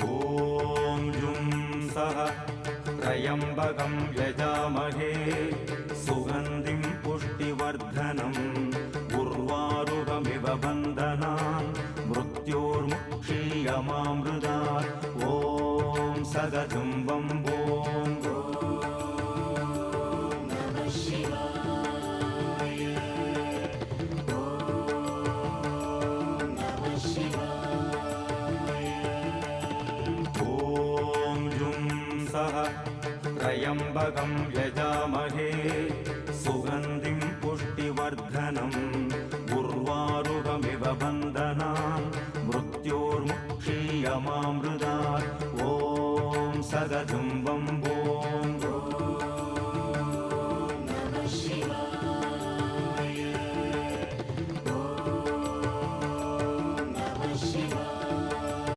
ॐ जुं सः त्र्यम्बकं यजामहे सुगन्धिं पुष्टिवर्धनम् उर्वारुकमिव बन्धनान् मृत्योर्मुक्षीयमामृतात् ॐ सदजुं वम्बो त्र्यम्बकं यजामहे सुगन्धिं पुष्टिवर्धनम् उर्वारुकमिव बन्धनान् मृत्योर्मुक्षीयमामृतात् ॐ सदजुं वम्बो